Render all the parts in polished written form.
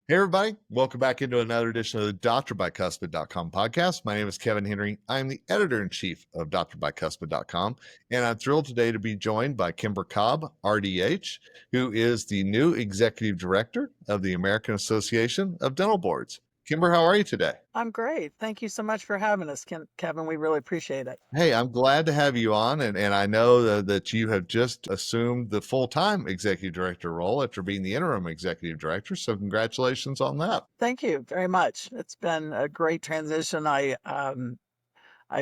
Hey, everybody. Welcome back into another edition of the DrBicuspid.com podcast. My name is Kevin Henry. I'm the editor in chief of DrBicuspid.com, and I'm thrilled today to be joined by Kimber Cobb, RDH, who is the new executive director of the American Association of Dental Boards. Kimber, how are you today? I'm great. Thank you so much for having us, Kevin. We really appreciate it. Hey, I'm glad to have you on, and I know that you have just assumed the full-time executive director role after being the interim executive director. So congratulations on that. Thank you very much. It's been a great transition. I'm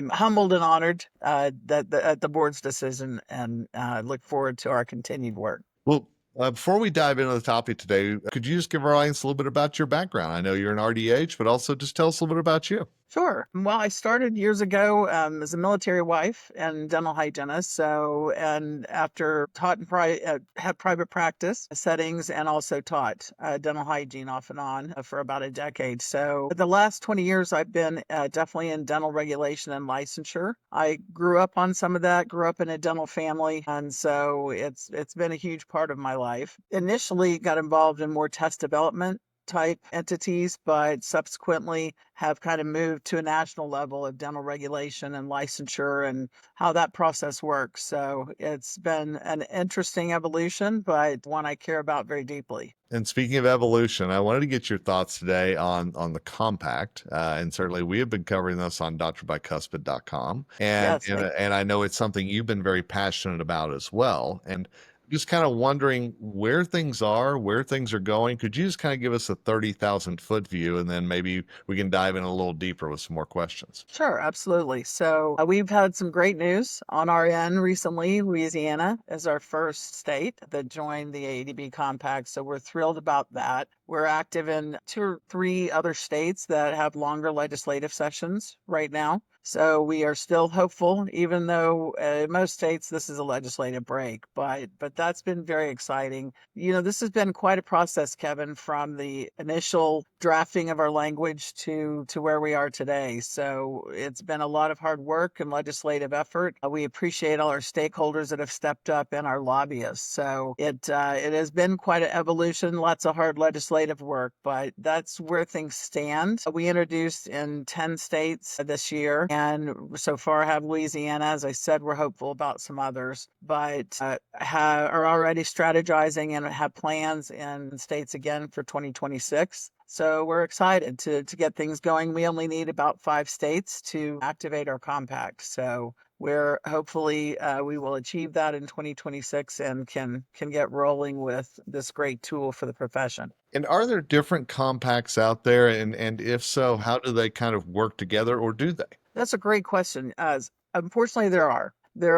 humbled and honored at the board's decision, and look forward to our continued work. Well, before we dive into the topic today, could you just give our audience a little bit about your background? I know you're an RDH, but also just tell us a little bit about you. Sure. Well, I started years ago as a military wife and dental hygienist. So, and after taught in had private practice settings and also taught dental hygiene off and on for about a decade. So, the last 20 years, I've been definitely in dental regulation and licensure. I grew up on some of that. Grew up in a dental family, and so it's been a huge part of my life. Initially, got involved in more test development type entities, but subsequently have kind of moved to a national level of dental regulation and licensure and how that process works. So it's been an interesting evolution, but one I care about very deeply. And speaking of evolution, I wanted to get your thoughts today on the compact. And certainly we have been covering this on drbicuspid.com. And, Yes, and, thank and I know it's something you've been very passionate about as well. And just kind of wondering where things are, where things are going. Could you just kind of give us a 30,000 foot view, and then maybe we can dive in a little deeper with some more questions? Sure, absolutely. So we've had some great news on our end recently. Louisiana is our first state that joined the AADB Compact. So we're thrilled about that. We're active in two or three other states that have longer legislative sessions right now. So we are still hopeful, even though in most states this is a legislative break. But that's been very exciting. You know, this has been quite a process, Kevin, from the initial drafting of our language to where we are today. So it's been a lot of hard work and legislative effort. We appreciate all our stakeholders that have stepped up and our lobbyists. So it has been quite an evolution, lots of hard legislative work, but that's where things stand. We introduced in 10 states this year, and so far have Louisiana. As I said, we're hopeful about some others, but are already strategizing and have plans in states again for 2026. So we're excited to get things going. We only need about 5 states to activate our compact. So we're hopefully we will achieve that in 2026 and can get rolling with this great tool for the profession. And are there different compacts out there? And if so, how do they kind of work together, or do they? That's a great question. As unfortunately, there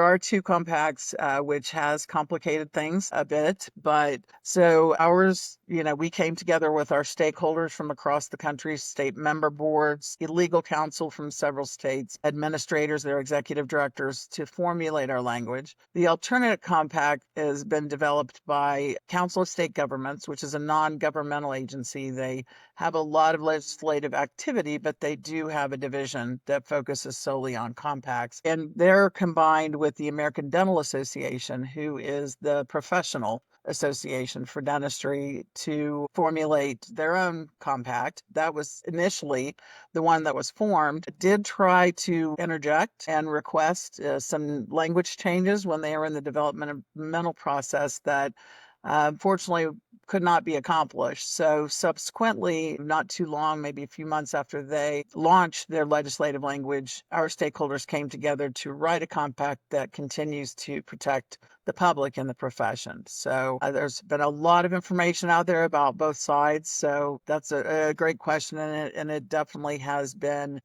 are two compacts, which has complicated things a bit. But so ours, we came together with our stakeholders from across the country, state member boards, legal counsel from several states, administrators, their executive directors to formulate our language. The alternate compact has been developed by Council of State Governments, which is a non-governmental agency. They have a lot of legislative activity, but they do have a division that focuses solely on compacts. And they're combined with the American Dental Association, who is the professional association for dentistry, to formulate their own compact. That was initially the one that was formed. Did try to interject and request some language changes when they were in the developmental process that unfortunately could not be accomplished. So subsequently, not too long, maybe a few months after they launched their legislative language, our stakeholders came together to write a compact that continues to protect the public and the profession. So there's been a lot of information out there about both sides. So that's a great question, and it definitely has been,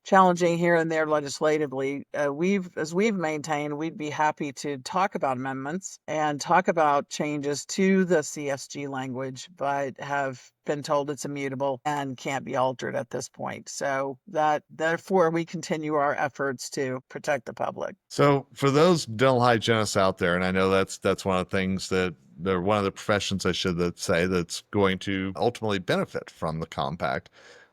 challenging here and there legislatively. We've maintained, we'd be happy to talk about amendments and talk about changes to the CSG language, but have been told it's immutable and can't be altered at this point. So that therefore we continue our efforts to protect the public. So for those dental hygienists out there, and I know that's one of the things that they're one of the professions, I should say, that's going to ultimately benefit from the compact.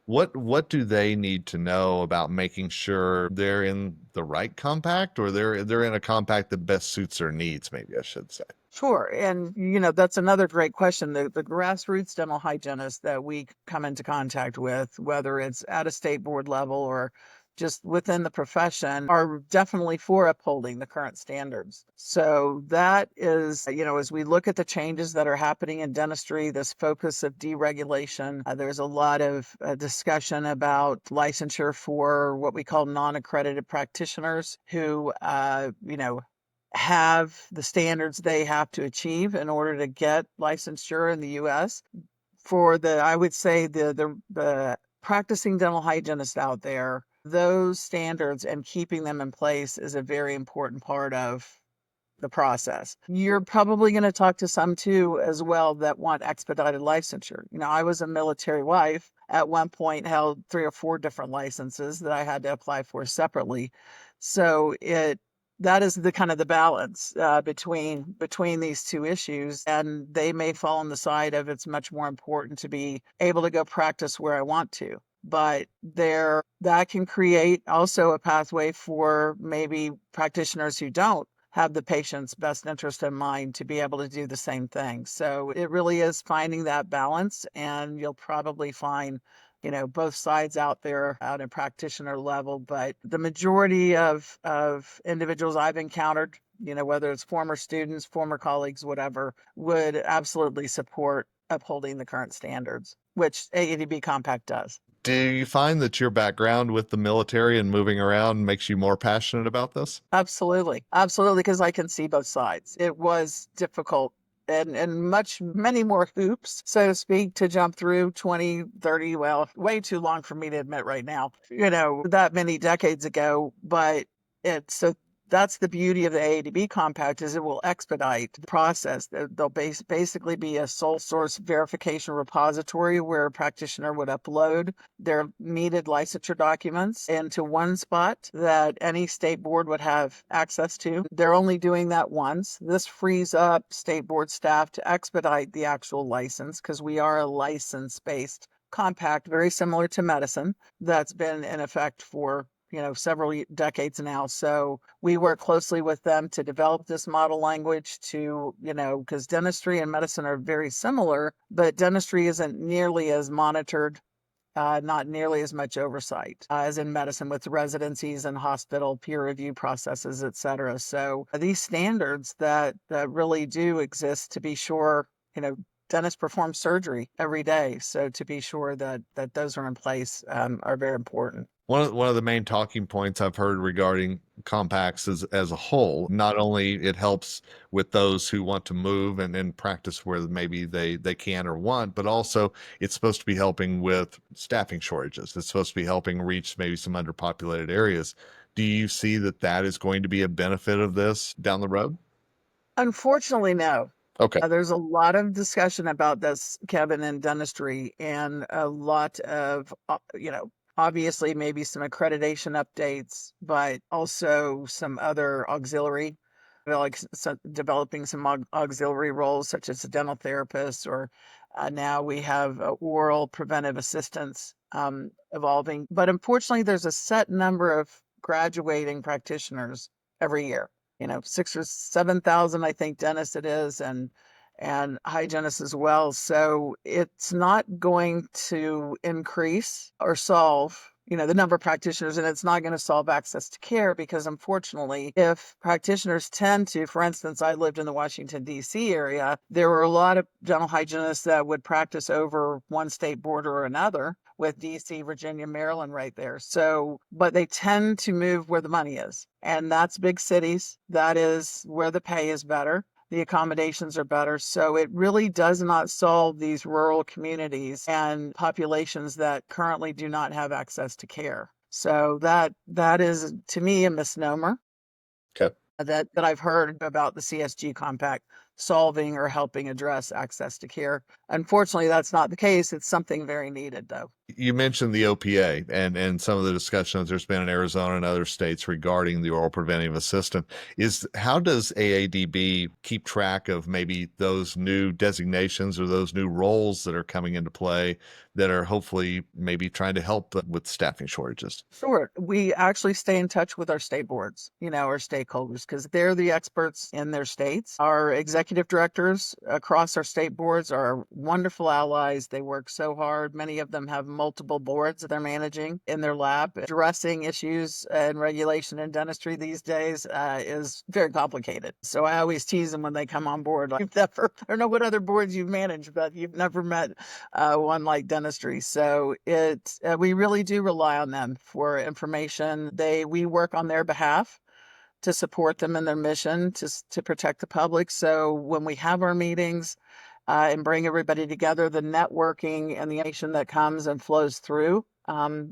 What do they need to know about making sure they're in the right compact, or they're in a compact that best suits their needs, maybe I should say? Sure. And, that's another great question. The grassroots dental hygienists that we come into contact with, whether it's at a state board level or just within the profession, are definitely for upholding the current standards. So that is, as we look at the changes that are happening in dentistry, this focus of deregulation, there's a lot of discussion about licensure for what we call non-accredited practitioners who, have the standards they have to achieve in order to get licensure in the US. I would say the practicing dental hygienists out there, those standards and keeping them in place is a very important part of the process. You're probably going to talk to some too as well that want expedited licensure. I was a military wife at one point, held 3 or 4 different licenses that I had to apply for separately. So that is the kind of the balance between these two issues, and they may fall on the side of it's much more important to be able to go practice where I want to. But that can create also a pathway for maybe practitioners who don't have the patient's best interest in mind to be able to do the same thing. So it really is finding that balance, and you'll probably find, both sides out there at a practitioner level. But the majority of individuals I've encountered, whether it's former students, former colleagues, whatever, would absolutely support upholding the current standards, which AADB Compact does. Do you find that your background with the military and moving around makes you more passionate about this? Absolutely. Absolutely. Because I can see both sides. It was difficult and many more hoops, so to speak, to jump through 20, 30, well, way too long for me to admit right now, that many decades ago. But so that's the beauty of the AADB Compact is it will expedite the process. There'll basically be a sole source verification repository where a practitioner would upload their needed licensure documents into one spot that any state board would have access to. They're only doing that once. This frees up state board staff to expedite the actual license because we are a license-based compact, very similar to medicine, that's been in effect for several decades now. So we work closely with them to develop this model language because dentistry and medicine are very similar, but dentistry isn't nearly as monitored, not nearly as much oversight as in medicine with residencies and hospital peer review processes, et cetera. So these standards that really do exist to be sure, dentists perform surgery every day. So to be sure that those are in place are very important. One of the main talking points I've heard regarding compacts is as a whole, not only it helps with those who want to move and practice where maybe they can or want, but also it's supposed to be helping with staffing shortages. It's supposed to be helping reach maybe some underpopulated areas. Do you see that that is going to be a benefit of this down the road? Unfortunately, no. Okay. There's a lot of discussion about this, Kevin, in dentistry, and a lot of, obviously maybe some accreditation updates, but also some other auxiliary, like developing some auxiliary roles such as a dental therapist, or now we have oral preventive assistance evolving. But unfortunately, there's a set number of graduating practitioners every year. 6 or 7 thousand, I think, dentists it is, and hygienists as well. So it's not going to increase or solve, the number of practitioners, and it's not going to solve access to care because unfortunately, if practitioners tend to, for instance, I lived in the Washington, D.C. area, there were a lot of dental hygienists that would practice over one state border or another with DC, Virginia, Maryland right there. So, but they tend to move where the money is. And that's big cities. That is where the pay is better. The accommodations are better. So it really does not solve these rural communities and populations that currently do not have access to care. So that is to me a misnomer Okay. that I've heard about the CSG compact solving or helping address access to care. Unfortunately, that's not the case. It's something very needed, though. You mentioned the OPA and some of the discussions there's been in Arizona and other states regarding the oral preventive assistant. Is how does AADB keep track of maybe those new designations or those new roles that are coming into play that are hopefully maybe trying to help with staffing shortages? Sure. We actually stay in touch with our state boards, our stakeholders, because they're the experts in their states. Our executive directors across our state boards are wonderful allies. They work so hard. Many of them have multiple boards that they're managing in their lab. Addressing issues and regulation in dentistry these days is very complicated. So I always tease them when they come on board. Like, I don't know what other boards you've managed, but you've never met one like dentistry. So we really do rely on them for information. We work on their behalf to support them in their mission to protect the public. So when we have our meetings and bring everybody together, the networking and the information that comes and flows through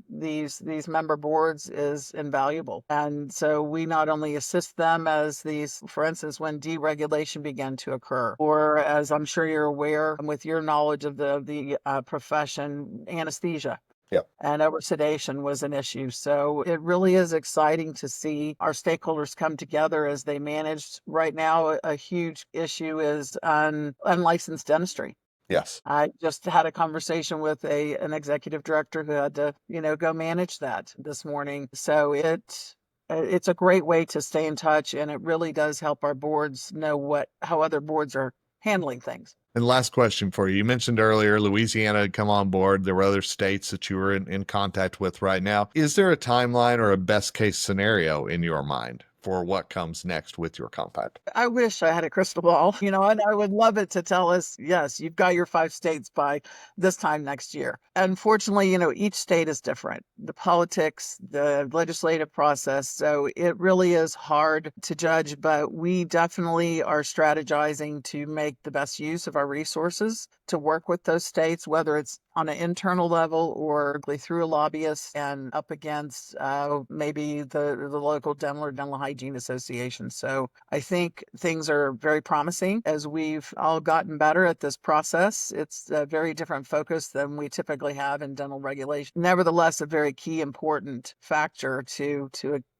these member boards is invaluable. And so we not only assist them as for instance, when deregulation began to occur, or as I'm sure you're aware with your knowledge of the profession, anesthesia. Yep. And over sedation was an issue. So it really is exciting to see our stakeholders come together as they manage. Right now, a huge issue is unlicensed dentistry. Yes. I just had a conversation with an executive director who had to, go manage that this morning. So it's a great way to stay in touch, and it really does help our boards know how other boards are handling things. And last question for you. You mentioned earlier Louisiana had come on board. There were other states that you were in contact with right now. Is there a timeline or a best case scenario in your mind for what comes next with your compact? I wish I had a crystal ball, and I would love it to tell us, yes, you've got your 5 states by this time next year. Unfortunately, each state is different. The politics, the legislative process, so it really is hard to judge, but we definitely are strategizing to make the best use of our resources to work with those states, whether it's on an internal level or through a lobbyist and up against maybe the local dental or dental hygiene association. So I think things are very promising as we've all gotten better at this process. It's a very different focus than we typically have in dental regulation. Nevertheless, a very key important factor to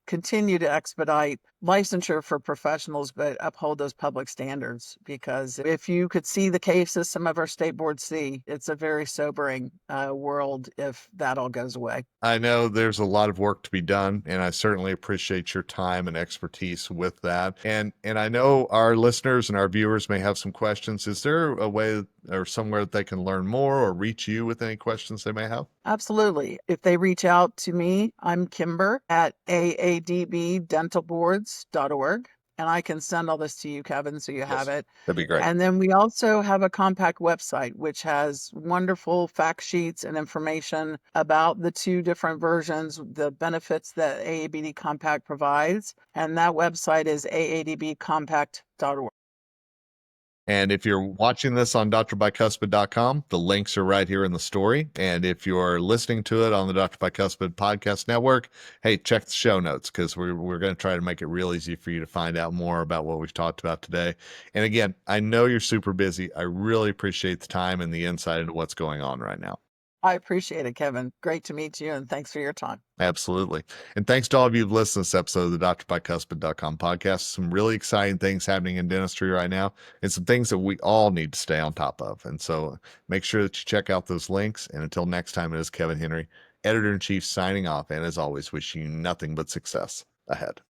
continue to expedite licensure for professionals, but uphold those public standards. Because if you could see the cases some of our state boards see, it's a very sobering world if that all goes away. I know there's a lot of work to be done, and I certainly appreciate your time and expertise with that. And I know our listeners and our viewers may have some questions. Is there a way or somewhere that they can learn more or reach you with any questions they may have? Absolutely. If they reach out to me, I'm Kimber at aadbdentalboards.org. And I can send all this to you, Kevin, so you have it. That'd be great. And then we also have a compact website, which has wonderful fact sheets and information about the 2 different versions, the benefits that AABD Compact provides. And that website is aadbcompact.org. And if you're watching this on drbicuspid.com, the links are right here in the story. And if you're listening to it on the Dr. Bicuspid Podcast Network, hey, check the show notes because we're going to try to make it real easy for you to find out more about what we've talked about today. And again, I know you're super busy. I really appreciate the time and the insight into what's going on right now. I appreciate it, Kevin. Great to meet you, and thanks for your time. Absolutely. And thanks to all of you who've listened to this episode of the drbicuspid.com podcast. Some really exciting things happening in dentistry right now and some things that we all need to stay on top of. And so make sure that you check out those links. And until next time, it is Kevin Henry, Editor-in-Chief, signing off. And as always, wishing you nothing but success ahead.